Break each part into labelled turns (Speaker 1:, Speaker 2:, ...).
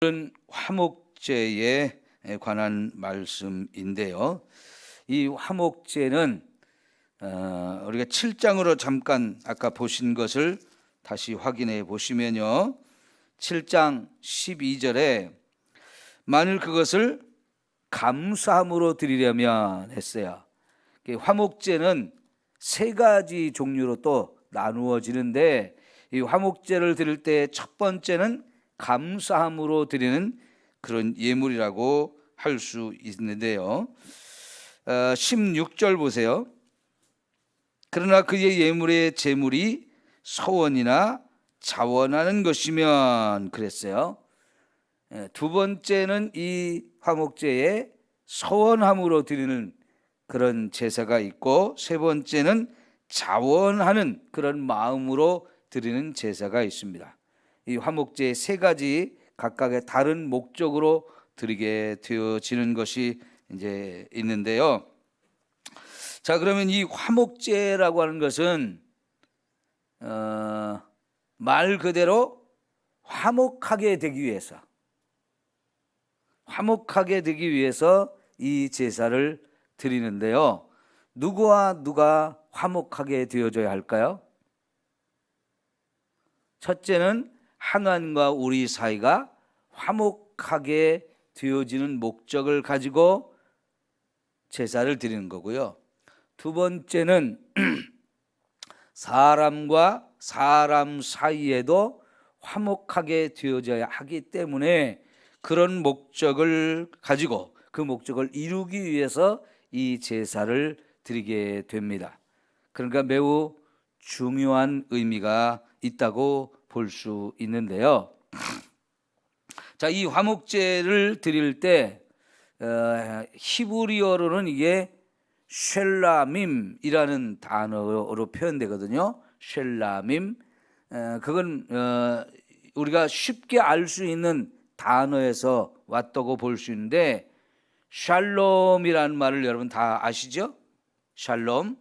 Speaker 1: 오늘은 화목제에 관한 말씀인데요. 이 화목제는 우리가 7장으로 잠깐 아까 보신 것을 다시 확인해 보시면요. 7장 12절에 만일 그것을 감사함으로 드리려면 했어요. 화목제는 세 가지 종류로 또 나누어지는데 이 화목제를 드릴 때 첫 번째는 감사함으로 드리는 그런 예물이라고 할 수 있는데요. 16절 보세요. 그러나 그의 예물의 제물이 서원이나 자원하는 것이면 그랬어요. 두 번째는 이 화목제에 서원함으로 드리는 그런 제사가 있고, 세 번째는 자원하는 그런 마음으로 드리는 제사가 있습니다. 이 화목제의 세 가지 각각의 다른 목적으로 드리게 되어지는 것이 이제 있는데요. 자, 그러면 이 화목제라고 하는 것은 말 그대로 화목하게 되기 위해서 이 제사를 드리는데요. 누구와 누가 화목하게 되어져야 할까요? 첫째는 하나님과 우리 사이가 화목하게 되어지는 목적을 가지고 제사를 드리는 거고요. 두 번째는 사람과 사람 사이에도 화목하게 되어져야 하기 때문에 그런 목적을 가지고 그 목적을 이루기 위해서 이 제사를 드리게 됩니다. 그러니까 매우 중요한 의미가 있다고 볼 수 있는데요. 자, 이 화목제를 드릴 때 히브리어로는 이게 쉘라밈이라는 단어로 표현되거든요. 쉘라밈. 그건 우리가 쉽게 알 수 있는 단어에서 왔다고 볼 수 있는데, 샬롬이라는 말을 여러분 다 아시죠? 샬롬.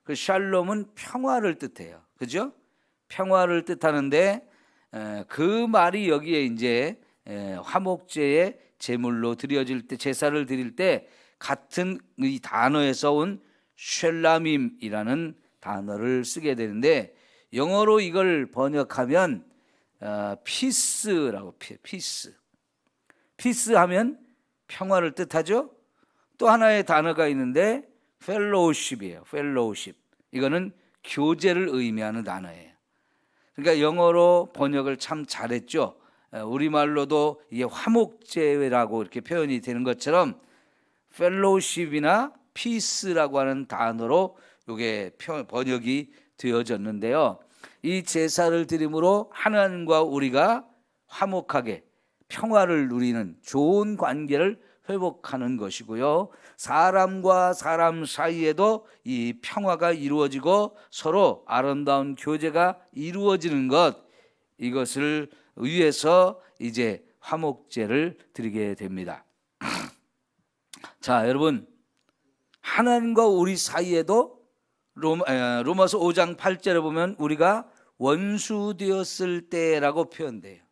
Speaker 1: 그 샬롬은 평화를 뜻해요. 그죠? 평화를 뜻하는데 그 말이 여기에 이제 화목제의 제물로 드려질 때, 제사를 드릴 때 같은 이 단어에서 온 쉘라밈이라는 단어를 쓰게 되는데, 영어로 이걸 번역하면 피스라고, 피스 하면 평화를 뜻하죠. 또 하나의 단어가 있는데 펠로우십이에요. 펠로우십. 이거는 교제를 의미하는 단어예요. 그러니까 영어로 번역을 참 잘했죠. 우리말로도 이게 화목제라고 이렇게 표현이 되는 것처럼 펠로우십이나 피스라고 하는 단어로 이게 번역이 되어졌는데요. 이 제사를 드림으로 하나님과 우리가 화목하게 평화를 누리는 좋은 관계를 회복하는 것이고요. 사람과 사람 사이에도 이 평화가 이루어지고 서로 아름다운 교제가 이루어지는 것, 이것을 위해서 이제 화목제를 드리게 됩니다. 자, 여러분, 하나님과 우리 사이에도 로마서 5장 8절에 보면 우리가 원수 되었을 때라고 표현돼요.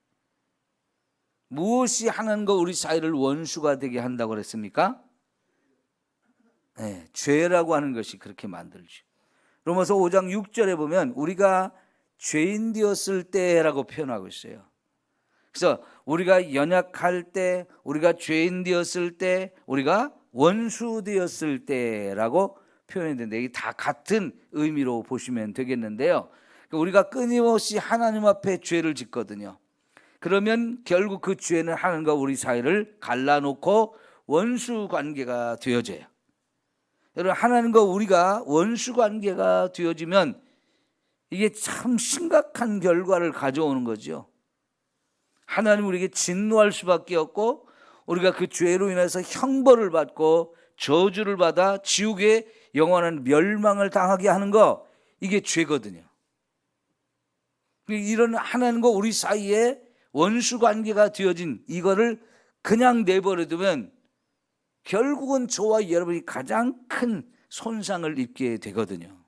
Speaker 1: 무엇이 하나님과 우리 사이를 원수가 되게 한다고 그랬습니까? 네, 죄라고 하는 것이 그렇게 만들죠. 로마서 5장 6절에 보면 우리가 죄인 되었을 때라고 표현하고 있어요. 그래서 우리가 연약할 때, 우리가 죄인 되었을 때, 우리가 원수 되었을 때라고 표현했는데, 이게 다 같은 의미로 보시면 되겠는데요. 우리가 끊임없이 하나님 앞에 죄를 짓거든요. 그러면 결국 그 죄는 하나님과 우리 사이를 갈라놓고 원수 관계가 되어져요. 여러분, 하나님과 우리가 원수 관계가 되어지면 이게 참 심각한 결과를 가져오는 거죠. 하나님 우리에게 진노할 수밖에 없고, 우리가 그 죄로 인해서 형벌을 받고 저주를 받아 지옥의 영원한 멸망을 당하게 하는 거, 이게 죄거든요. 이런 하나님과 우리 사이에 원수 관계가 되어진 이거를 그냥 내버려두면 결국은 저와 여러분이 가장 큰 손상을 입게 되거든요.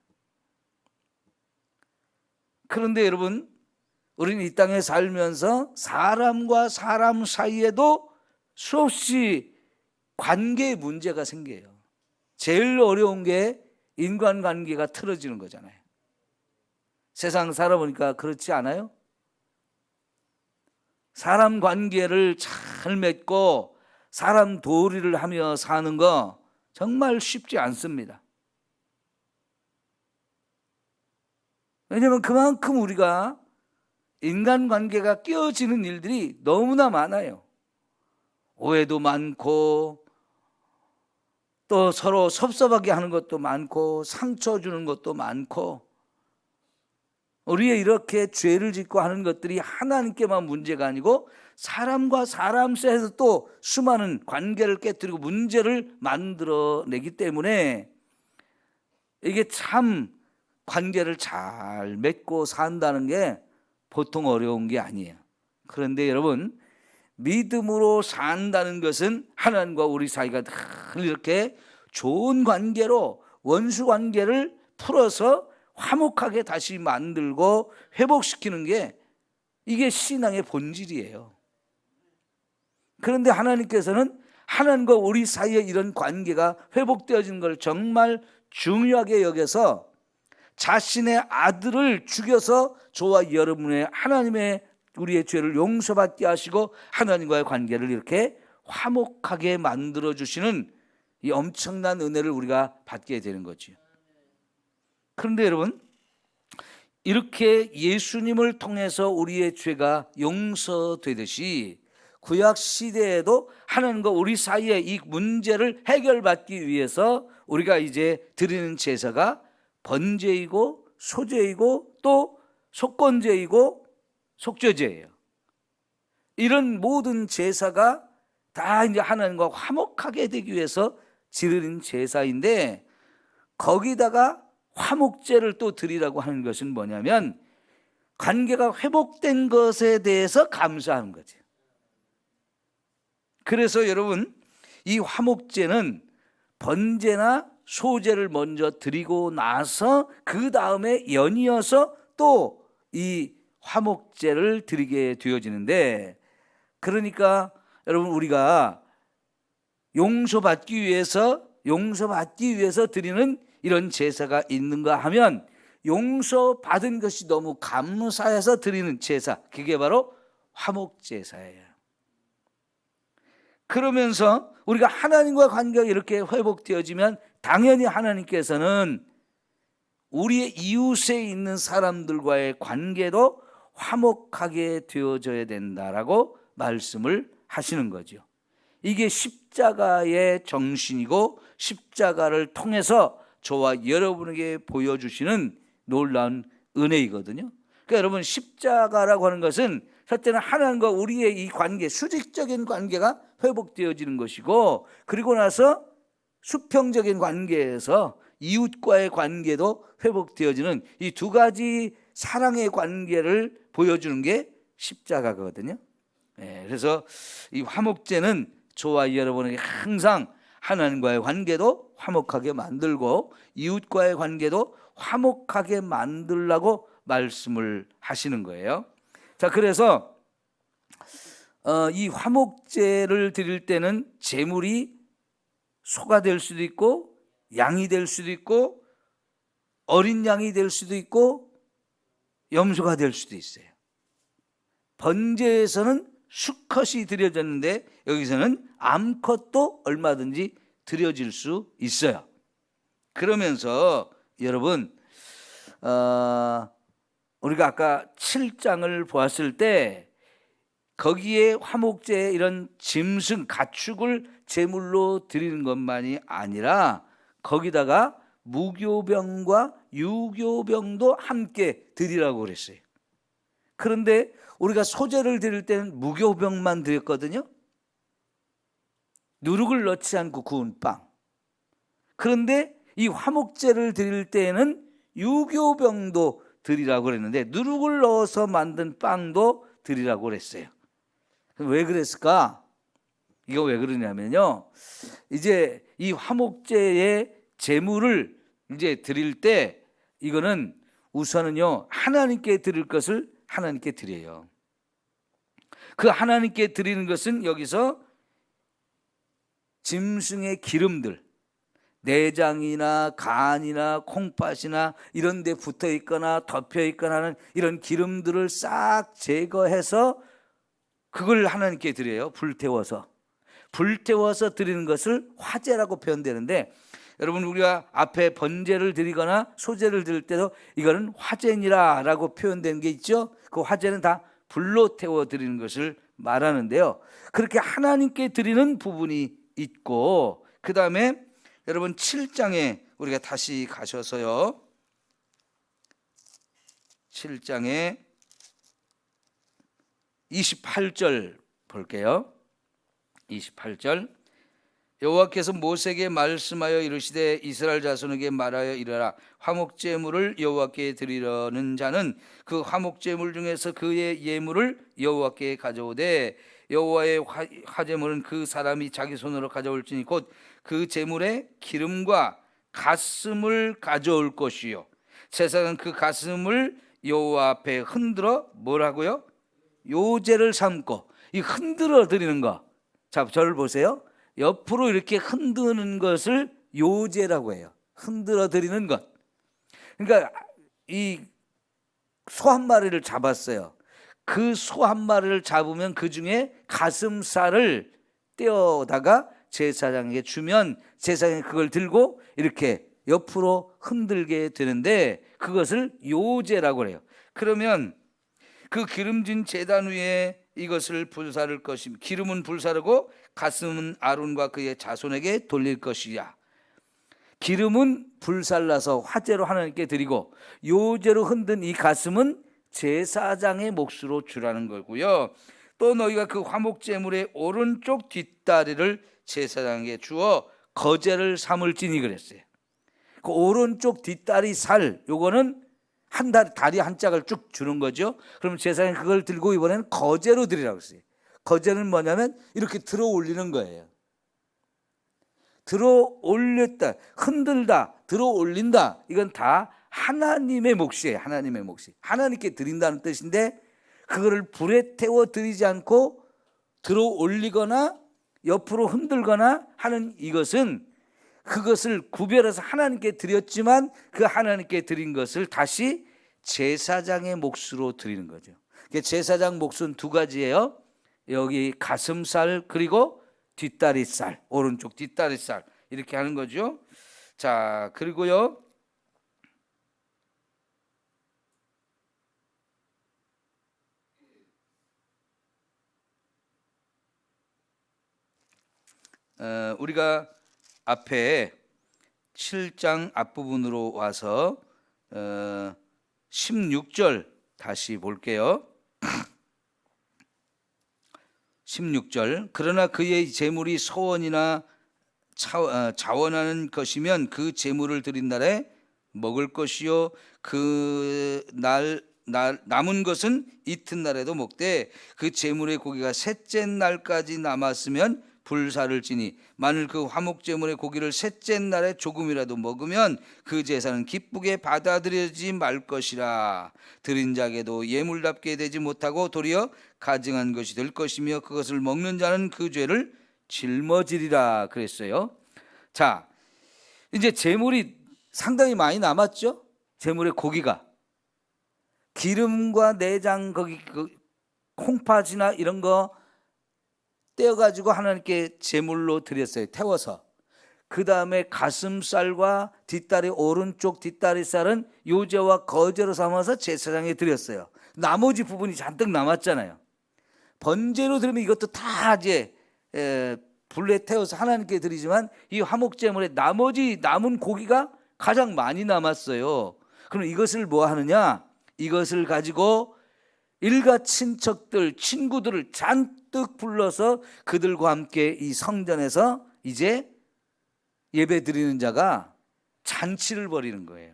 Speaker 1: 그런데 여러분, 우리는 이 땅에 살면서 사람과 사람 사이에도 수없이 관계의 문제가 생겨요. 제일 어려운 게 인간관계가 틀어지는 거잖아요. 세상 살아보니까 그렇지 않아요? 사람 관계를 잘 맺고 사람 도리를 하며 사는 거 정말 쉽지 않습니다. 왜냐하면 그만큼 우리가 인간관계가 깨어지는 일들이 너무나 많아요. 오해도 많고 또 서로 섭섭하게 하는 것도 많고 상처 주는 것도 많고, 우리의 이렇게 죄를 짓고 하는 것들이 하나님께만 문제가 아니고 사람과 사람 사이에서 또 수많은 관계를 깨뜨리고 문제를 만들어내기 때문에 이게 참 관계를 잘 맺고 산다는 게 보통 어려운 게 아니에요. 그런데 여러분, 믿음으로 산다는 것은 하나님과 우리 사이가 늘 이렇게 좋은 관계로 원수 관계를 풀어서 화목하게 다시 만들고 회복시키는 게 이게 신앙의 본질이에요. 그런데 하나님께서는 하나님과 우리 사이에 이런 관계가 회복되어지는 걸 정말 중요하게 여겨서 자신의 아들을 죽여서 저와 여러분의 하나님의 우리의 죄를 용서받게 하시고 하나님과의 관계를 이렇게 화목하게 만들어주시는 이 엄청난 은혜를 우리가 받게 되는 거죠. 그런데 여러분, 이렇게 예수님을 통해서 우리의 죄가 용서되듯이 구약 시대에도 하나님과 우리 사이의 이 문제를 해결받기 위해서 우리가 이제 드리는 제사가 번제이고 소제이고 또 속건제이고 속죄제예요. 이런 모든 제사가 다 이제 하나님과 화목하게 되기 위해서 드리는 제사인데, 거기다가 화목제를 또 드리라고 하는 것은 뭐냐면 관계가 회복된 것에 대해서 감사하는 거죠. 그래서 여러분, 이 화목제는 번제나 소제를 먼저 드리고 나서 그 다음에 연이어서 또 이 화목제를 드리게 되어지는데, 그러니까 여러분, 우리가 용서받기 위해서 드리는 이런 제사가 있는가 하면 용서받은 것이 너무 감사해서 드리는 제사, 그게 바로 화목제사예요. 그러면서 우리가 하나님과 관계가 이렇게 회복되어지면 당연히 하나님께서는 우리의 이웃에 있는 사람들과의 관계도 화목하게 되어져야 된다라고 말씀을 하시는 거죠. 이게 십자가의 정신이고 십자가를 통해서 저와 여러분에게 보여주시는 놀라운 은혜이거든요. 그러니까 여러분, 십자가라고 하는 것은 첫째는 하나님과 우리의 이 관계, 수직적인 관계가 회복되어지는 것이고, 그리고 나서 수평적인 관계에서 이웃과의 관계도 회복되어지는 이 두 가지 사랑의 관계를 보여주는 게 십자가거든요. 그래서 이 화목제는 저와 여러분에게 항상 하나님과의 관계도 화목하게 만들고 이웃과의 관계도 화목하게 만들라고 말씀을 하시는 거예요. 자, 그래서 이 화목제를 드릴 때는 제물이 소가 될 수도 있고 양이 될 수도 있고 어린 양이 될 수도 있고 염소가 될 수도 있어요. 번제에서는 수컷이 드려졌는데 여기서는 암컷도 얼마든지 드려질 수 있어요. 그러면서 여러분, 우리가 아까 7장을 보았을 때 거기에 화목제에 이런 짐승, 가축을 제물로 드리는 것만이 아니라 거기다가 무교병과 유교병도 함께 드리라고 그랬어요. 그런데 우리가 소제를 드릴 때는 무교병만 드렸거든요. 누룩을 넣지 않고 구운 빵. 그런데 이 화목제를 드릴 때에는 유교병도 드리라고 그랬는데 누룩을 넣어서 만든 빵도 드리라고 그랬어요. 왜 그랬을까? 이거 왜 그러냐면요, 이제 이 화목제의 제물을 이제 드릴 때 이거는 우선은요 하나님께 드릴 것을 하나님께 드려요. 그 하나님께 드리는 것은 여기서 짐승의 기름들, 내장이나 간이나 콩팥이나 이런 데 붙어 있거나 덮여 있거나 하는 이런 기름들을 싹 제거해서 그걸 하나님께 드려요. 불태워서 드리는 것을 화제라고 표현되는데, 여러분 우리가 앞에 번제를 드리거나 소제를 드릴 때도 이거는 화제니라 라고 표현된 게 있죠. 그 화제는 다 불로 태워 드리는 것을 말하는데요. 그렇게 하나님께 드리는 부분이 있고, 그 다음에 여러분 7장에 우리가 다시 가셔서요, 7장에 28절 볼게요. 28절, 여호와께서 모세에게 말씀하여 이르시되 이스라엘 자손에게 말하여 이르라. 화목제물을 여호와께 드리려는 자는 그 화목제물 중에서 그의 예물을 여호와께 가져오되, 여호와의 화제물은 그 사람이 자기 손으로 가져올지니 곧 그 제물의 기름과 가슴을 가져올 것이요, 제사장은 그 가슴을 여호와 앞에 흔들어 뭐라고요? 요제를 삼고. 이 흔들어 드리는 거, 자 저를 보세요. 옆으로 이렇게 흔드는 것을 요제라고 해요. 흔들어 드리는 것. 그러니까 이 소 한 마리를 잡았어요. 그 소 한 마리를 잡으면 그 중에 가슴살을 떼어다가 제사장에게 주면 제사장이 그걸 들고 이렇게 옆으로 흔들게 되는데, 그것을 요제라고 해요. 그러면 그 기름진 제단 위에 이것을 불사를 것이며, 기름은 불사르고 가슴은 아론과 그의 자손에게 돌릴 것이야. 기름은 불살라서 화제로 하나님께 드리고, 요제로 흔든 이 가슴은 제사장의 몫으로 주라는 거고요. 또 너희가 그 화목제물의 오른쪽 뒷다리를 제사장에게 주어 거제를 삼을지니 그랬어요. 그 오른쪽 뒷다리 살, 요거는 한 다리 한 짝을 쭉 주는 거죠. 그럼 제사장이 그걸 들고 이번에는 거제로 드리라고 했어요. 거제는 뭐냐면 이렇게 들어 올리는 거예요. 들어 올렸다, 흔들다, 들어 올린다, 이건 다 하나님의 몫이에요. 하나님의 몫이 하나님께 드린다는 뜻인데, 그거를 불에 태워 드리지 않고 들어 올리거나 옆으로 흔들거나 하는 이것은, 그것을 구별해서 하나님께 드렸지만 그 하나님께 드린 것을 다시 제사장의 몫으로 드리는 거죠. 제사장 몫은 두 가지예요. 여기 가슴살 그리고 뒷다리살, 오른쪽 뒷다리살 이렇게 하는 거죠. 자, 그리고요, 우리가 앞에 7장 앞부분으로 와서 16절 다시 볼게요. 16절, 그러나 그의 제물이 소원이나 자원하는 것이면 그 제물을 드린 날에 먹을 것이요, 그 날 남은 것은 이튿날에도 먹되, 그 제물의 고기가 셋째 날까지 남았으면 불사를 지니, 만일 그 화목제물의 고기를 셋째 날에 조금이라도 먹으면 그 제사는 기쁘게 받아들여지지 말 것이라. 드린 자에게도 예물답게 되지 못하고 도리어 가증한 것이 될 것이며, 그것을 먹는 자는 그 죄를 짊어지리라 그랬어요. 자, 이제 제물이 상당히 많이 남았죠. 제물의 고기가, 기름과 내장, 거기 그 콩팥이나 이런 거 떼어가지고 하나님께 제물로 드렸어요. 태워서. 그 다음에 가슴살과 뒷다리, 오른쪽 뒷다리살은 요제와 거제로 삼아서 제사장에 드렸어요. 나머지 부분이 잔뜩 남았잖아요. 번제로 드리면 이것도 다 이제 불에 태워서 하나님께 드리지만, 이 화목제물의 나머지 남은 고기가 가장 많이 남았어요. 그럼 이것을 뭐 하느냐? 이것을 가지고 일가 친척들, 친구들을 잔뜩 불러서 그들과 함께 이 성전에서 이제 예배 드리는 자가 잔치를 벌이는 거예요.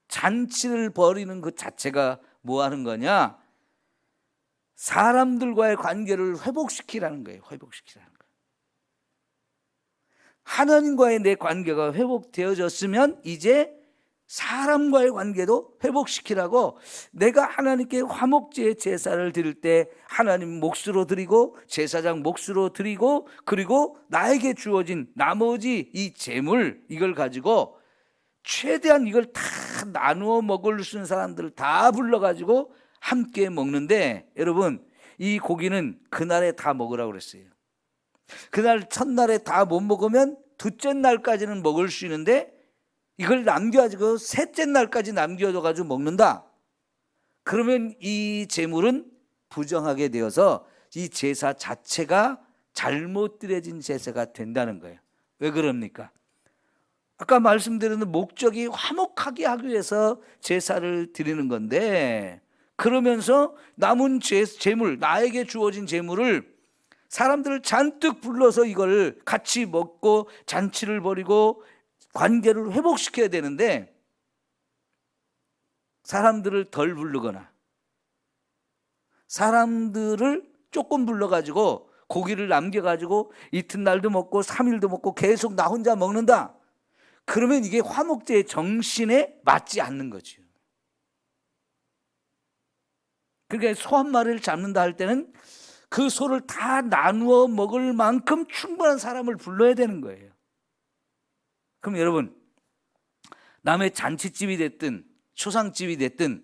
Speaker 1: 잔치를 벌이는 그 자체가 뭐 하는 거냐? 사람들과의 관계를 회복시키라는 거예요. 회복시키라는 거예요. 하나님과의 내 관계가 회복되어졌으면 이제 사람과의 관계도 회복시키라고 내가 하나님께 화목제 제사를 드릴 때 하나님 몫으로 드리고 제사장 몫으로 드리고 그리고 나에게 주어진 나머지 이 재물 이걸 가지고 최대한 이걸 다 나누어 먹을 수 있는 사람들을 다 불러가지고 함께 먹는데 여러분 이 고기는 그날에 다 먹으라고 그랬어요. 그날 첫날에 다 못 먹으면 둘째 날까지는 먹을 수 있는데 이걸 남겨가지고 셋째 날까지 남겨둬가지고 먹는다. 그러면 이 재물은 부정하게 되어서 이 제사 자체가 잘못 드려진 제사가 된다는 거예요. 왜 그럽니까? 아까 말씀드린 목적이 화목하게 하기 위해서 제사를 드리는 건데 그러면서 남은 재물, 나에게 주어진 재물을 사람들을 잔뜩 불러서 이걸 같이 먹고 잔치를 벌이고 관계를 회복시켜야 되는데 사람들을 덜 부르거나 사람들을 조금 불러가지고 고기를 남겨가지고 이튿날도 먹고 3일도 먹고 계속 나 혼자 먹는다. 그러면 이게 화목제의 정신에 맞지 않는 거죠. 그러니까 소 한 마리를 잡는다 할 때는 그 소를 다 나누어 먹을 만큼 충분한 사람을 불러야 되는 거예요. 그럼 여러분 남의 잔치집이 됐든 초상집이 됐든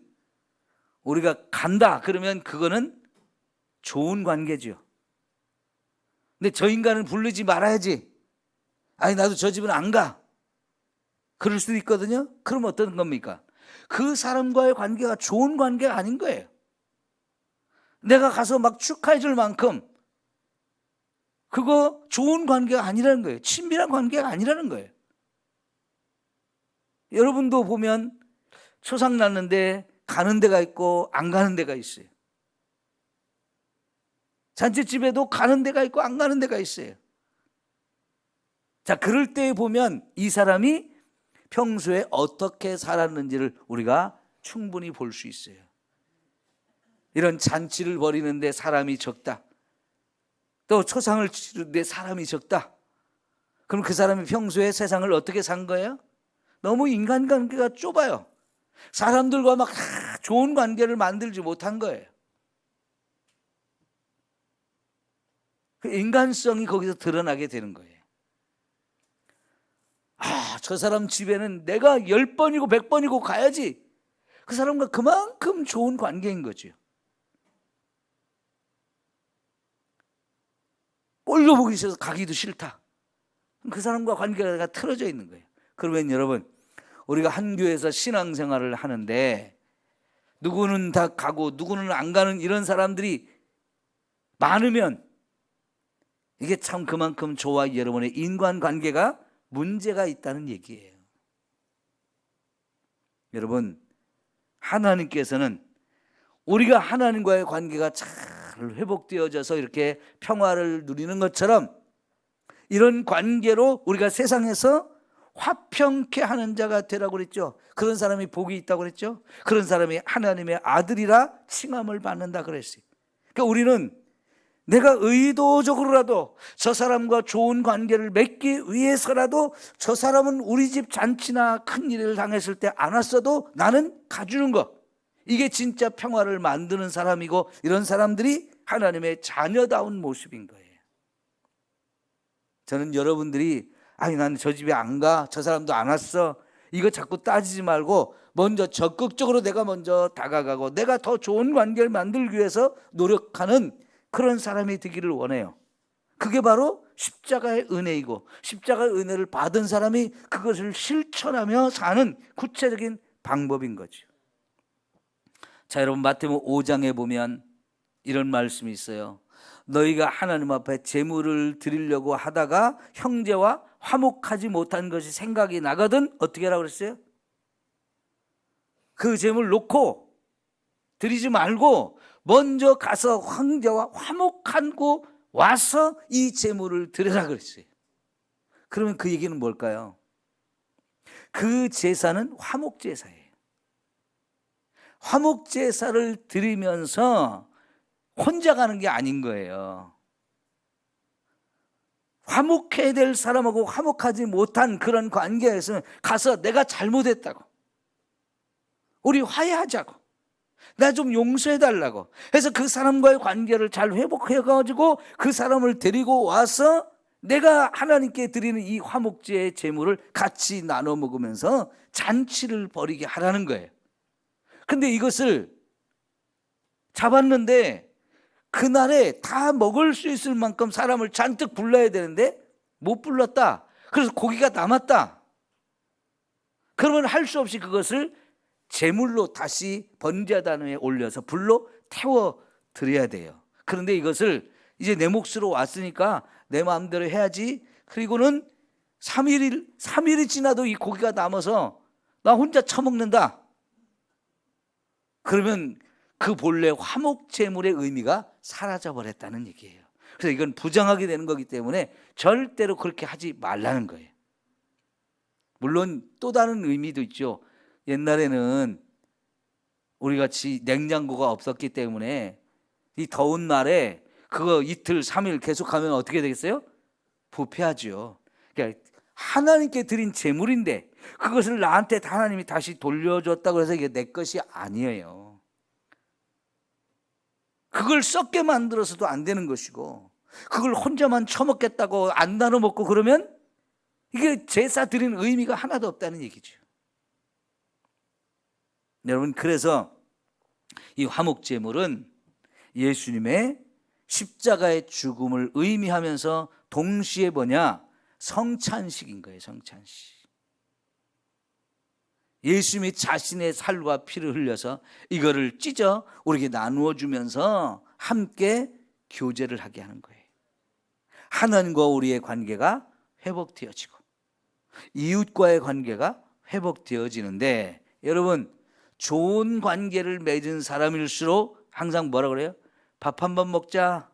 Speaker 1: 우리가 간다 그러면 그거는 좋은 관계죠. 근데 저 인간을 부르지 말아야지. 아니 나도 저 집은 안 가. 그럴 수도 있거든요. 그럼 어떤 겁니까? 그 사람과의 관계가 좋은 관계가 아닌 거예요. 내가 가서 막 축하해 줄 만큼 그거 좋은 관계가 아니라는 거예요. 친밀한 관계가 아니라는 거예요. 여러분도 보면 초상 났는데 가는 데가 있고 안 가는 데가 있어요. 잔치집에도 가는 데가 있고 안 가는 데가 있어요. 자, 그럴 때 보면 이 사람이 평소에 어떻게 살았는지를 우리가 충분히 볼 수 있어요. 이런 잔치를 벌이는데 사람이 적다. 또 초상을 치르는데 사람이 적다. 그럼 그 사람이 평소에 세상을 어떻게 산 거예요? 너무 인간관계가 좁아요. 사람들과 막 좋은 관계를 만들지 못한 거예요. 그 인간성이 거기서 드러나게 되는 거예요. 저 사람 집에는 내가 10번이고 100번이고 가야지. 그 사람과 그만큼 좋은 관계인 거죠. 꼴도 보기 싫어서 가기도 싫다. 그 사람과 관계가 틀어져 있는 거예요. 그러면 여러분 우리가 한 교회에서 신앙생활을 하는데 누구는 다 가고 누구는 안 가는 이런 사람들이 많으면 이게 참 그만큼 저와 여러분의 인간관계가 문제가 있다는 얘기예요. 여러분 하나님께서는 우리가 하나님과의 관계가 잘 회복되어져서 이렇게 평화를 누리는 것처럼 이런 관계로 우리가 세상에서 화평케 하는 자가 되라고 그랬죠. 그런 사람이 복이 있다고 그랬죠. 그런 사람이 하나님의 아들이라 칭함을 받는다 그랬어요. 그러니까 우리는 내가 의도적으로라도 저 사람과 좋은 관계를 맺기 위해서라도 저 사람은 우리 집 잔치나 큰일을 당했을 때 안 왔어도 나는 가주는 것, 이게 진짜 평화를 만드는 사람이고 이런 사람들이 하나님의 자녀다운 모습인 거예요. 저는 여러분들이 아니 난 저 집에 안 가, 저 사람도 안 왔어, 이거 자꾸 따지지 말고 먼저 적극적으로 내가 먼저 다가가고 내가 더 좋은 관계를 만들기 위해서 노력하는 그런 사람이 되기를 원해요. 그게 바로 십자가의 은혜이고 십자가의 은혜를 받은 사람이 그것을 실천하며 사는 구체적인 방법인 거죠. 자, 여러분 마태복음 5장에 보면 이런 말씀이 있어요. 너희가 하나님 앞에 제물을 드리려고 하다가 형제와 화목하지 못한 것이 생각이 나거든 어떻게 하라고 그랬어요? 그 제물 놓고 드리지 말고 먼저 가서 형제와 화목하고 와서 이 제물을 드리라 그랬어요. 그러면 그 얘기는 뭘까요? 그 제사는 화목제사예요. 화목제사를 드리면서 혼자 가는 게 아닌 거예요. 화목해야 될 사람하고 화목하지 못한 그런 관계에서는 가서 내가 잘못했다고, 우리 화해하자고. 나 좀 용서해달라고. 해서 그 사람과의 관계를 잘 회복해가지고 그 사람을 데리고 와서 내가 하나님께 드리는 이 화목제의 제물을 같이 나눠 먹으면서 잔치를 벌이게 하라는 거예요. 근데 이것을 잡았는데 그날에 다 먹을 수 있을 만큼 사람을 잔뜩 불러야 되는데 못 불렀다. 그래서 고기가 남았다. 그러면 할 수 없이 그것을 제물로 다시 번제단에 올려서 불로 태워 드려야 돼요. 그런데 이것을 이제 내 몫으로 왔으니까 내 마음대로 해야지. 그리고는 3일이 지나도 이 고기가 남아서 나 혼자 처먹는다. 그러면 그 본래 화목 제물의 의미가 사라져 버렸다는 얘기예요. 그래서 이건 부정하게 되는 거기 때문에 절대로 그렇게 하지 말라는 거예요. 물론 또 다른 의미도 있죠. 옛날에는 우리 같이 냉장고가 없었기 때문에 이 더운 날에 그거 이틀, 3일 계속 하면 어떻게 되겠어요? 부패하죠. 그러니까 하나님께 드린 제물인데 그것을 나한테 하나님이 다시 돌려줬다고 해서 이게 내 것이 아니에요. 그걸 썩게 만들어서도 안 되는 것이고 그걸 혼자만 처먹겠다고 안 나눠 먹고 그러면 이게 제사 드린 의미가 하나도 없다는 얘기죠. 여러분, 그래서 이 화목제물은 예수님의 십자가의 죽음을 의미하면서 동시에 뭐냐? 성찬식인 거예요. 성찬식. 예수님이 자신의 살과 피를 흘려서 이거를 찢어 우리에게 나누어 주면서 함께 교제를 하게 하는 거예요. 하나님과 우리의 관계가 회복되어지고 이웃과의 관계가 회복되어지는데, 여러분, 좋은 관계를 맺은 사람일수록 항상 뭐라 그래요? 밥 한 번 먹자.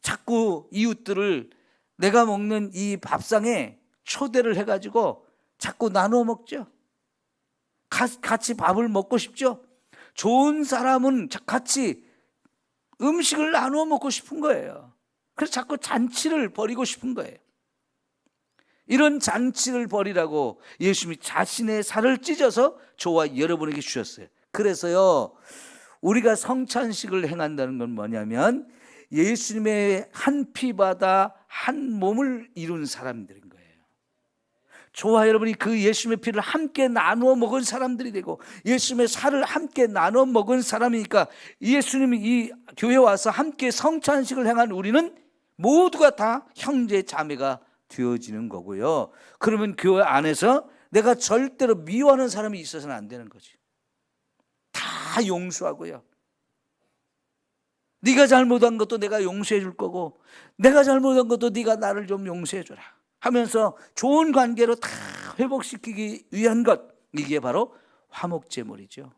Speaker 1: 자꾸 이웃들을 내가 먹는 이 밥상에 초대를 해가지고 자꾸 나눠 먹죠. 같이 밥을 먹고 싶죠. 좋은 사람은 같이 음식을 나누어 먹고 싶은 거예요. 그래서 자꾸 잔치를 벌이고 싶은 거예요. 이런 잔치를 벌이라고 예수님이 자신의 살을 찢어서 저와 여러분에게 주셨어요. 그래서요, 우리가 성찬식을 행한다는 건 뭐냐면 예수님의 한 피바다 한 몸을 이룬 사람들인 거예요. 저와 여러분이 그 예수님의 피를 함께 나누어 먹은 사람들이 되고 예수님의 살을 함께 나눠 먹은 사람이니까 예수님이 이 교회에 와서 함께 성찬식을 행한 우리는 모두가 다 형제 자매가 되어지는 거고요. 그러면 교회 안에서 내가 절대로 미워하는 사람이 있어서는 안 되는 거지. 다 용서하고요. 네가 잘못한 것도 내가 용서해 줄 거고 내가 잘못한 것도 네가 나를 좀 용서해 줘라 하면서 좋은 관계로 다 회복시키기 위한 것, 이게 바로 화목제물이죠.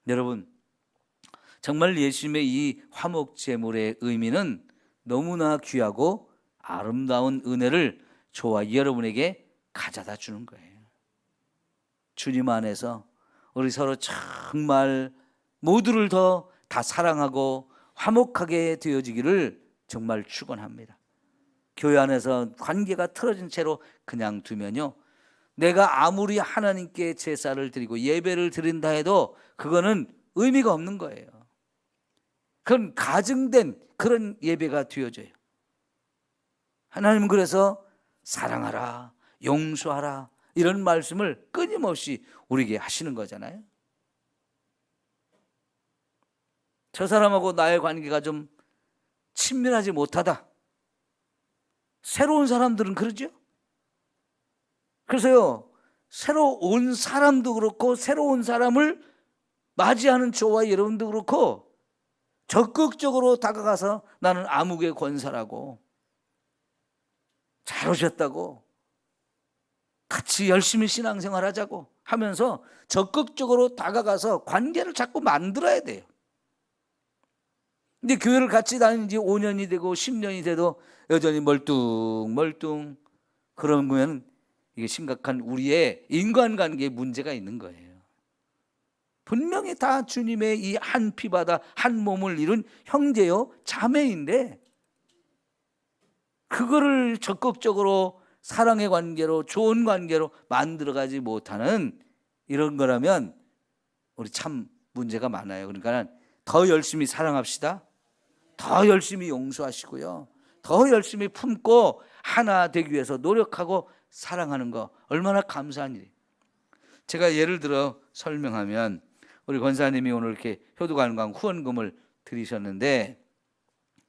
Speaker 1: 여러분, 정말 예수님의 이 화목제물의 의미는 너무나 귀하고 아름다운 은혜를 저와 여러분에게 가져다 주는 거예요. 주님 안에서 우리 서로 정말 모두를 다 사랑하고 화목하게 되어지기를 정말 축원합니다. 교회 안에서 관계가 틀어진 채로 그냥 두면요, 내가 아무리 하나님께 제사를 드리고 예배를 드린다 해도 그거는 의미가 없는 거예요. 그건 가증된 그런 예배가 되어져요. 하나님은 그래서 사랑하라, 용서하라 이런 말씀을 끊임없이 우리에게 하시는 거잖아요. 저 사람하고 나의 관계가 좀 친밀하지 못하다. 새로운 사람들은 그러죠. 그래서요, 새로 온 사람도 그렇고 새로운 사람을 맞이하는 저와 여러분도 그렇고 적극적으로 다가가서 나는 암흑의 권사라고, 잘 오셨다고, 같이 열심히 신앙생활 하자고 하면서 적극적으로 다가가서 관계를 자꾸 만들어야 돼요. 근데 교회를 같이 다닌 지 5년이 되고 10년이 돼도 여전히 멀뚱멀뚱 그런 거면 이게 심각한 우리의 인간관계에 문제가 있는 거예요. 분명히 다 주님의 이 한 피바다 한 몸을 이룬 형제요 자매인데 그거를 적극적으로 사랑의 관계로, 좋은 관계로 만들어가지 못하는 이런 거라면 우리 참 문제가 많아요. 그러니까 더 열심히 사랑합시다. 더 열심히 용서하시고요. 더 열심히 품고 하나 되기 위해서 노력하고 사랑하는 거 얼마나 감사한 일이에요. 제가 예를 들어 설명하면, 우리 권사님이 오늘 이렇게 효도관광 후원금을 드리셨는데,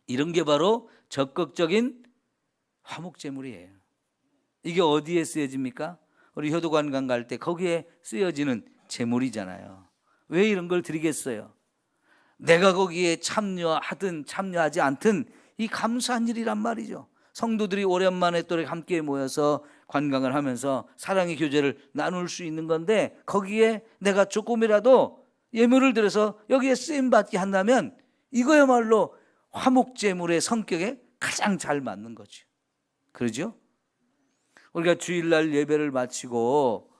Speaker 1: 이런 게 바로 적극적인 화목제물이에요. 이게 어디에 쓰여집니까? 우리 효도관광 갈 때 거기에 쓰여지는 제물이잖아요. 왜 이런 걸 드리겠어요? 내가 거기에 참여하든 참여하지 않든 이 감사한 일이란 말이죠. 성도들이 오랜만에 또 함께 모여서 관광을 하면서 사랑의 교제를 나눌 수 있는 건데, 거기에 내가 조금이라도 예물을 들여서 여기에 쓰임받게 한다면 이거야말로 화목제물의 성격에 가장 잘 맞는 거죠. 그러죠? 우리가 주일날 예배를 마치고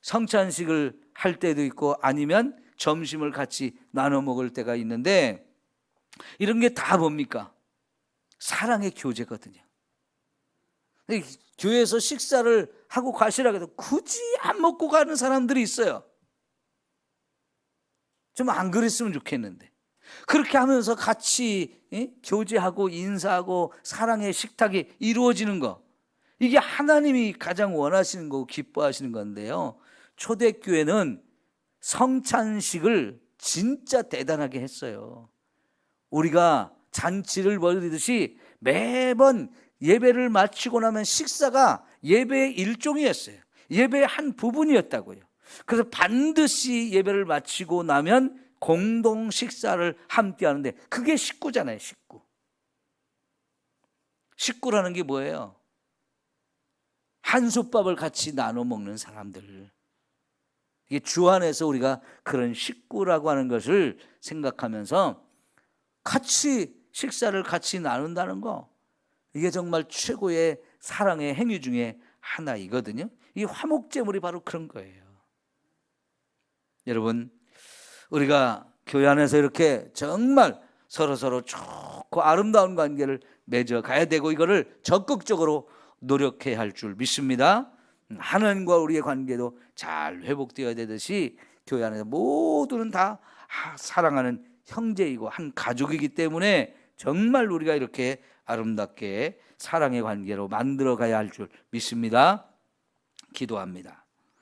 Speaker 1: 성찬식을 할 때도 있고, 아니면 점심을 같이 나눠 먹을 때가 있는데, 이런 게 다 뭡니까? 사랑의 교제거든요. 교회에서 식사를 하고 가시라고 해도 굳이 안 먹고 가는 사람들이 있어요. 좀 안 그랬으면 좋겠는데, 그렇게 하면서 같이 교제하고 인사하고 사랑의 식탁이 이루어지는 거, 이게 하나님이 가장 원하시는 거고 기뻐하시는 건데요. 초대교회는 성찬식을 진짜 대단하게 했어요. 우리가 잔치를 벌이듯이 매번 예배를 마치고 나면 식사가 예배의 일종이었어요. 예배의 한 부분이었다고요. 그래서 반드시 예배를 마치고 나면 공동 식사를 함께 하는데, 그게 식구잖아요. 식구라는 게 뭐예요? 한솥밥을 같이 나눠 먹는 사람들. 이게 주 안에서 우리가 그런 식구라고 하는 것을 생각하면서 같이 식사를 같이 나눈다는 거, 이게 정말 최고의 사랑의 행위 중에 하나이거든요. 이 화목제물이 바로 그런 거예요. 여러분, 우리가 교회 안에서 이렇게 정말 서로 좋고 아름다운 관계를 맺어가야 되고, 이거를 적극적으로 노력해야 할 줄 믿습니다. 하나님과 우리의 관계도 잘 회복되어야 되듯이, 교회 안에서 모두는 다 사랑하는 형제이고 한 가족이기 때문에 정말 우리가 이렇게 아름답게 사랑의 관계로 만들어 가야 할 줄 믿습니다. 기도합니다.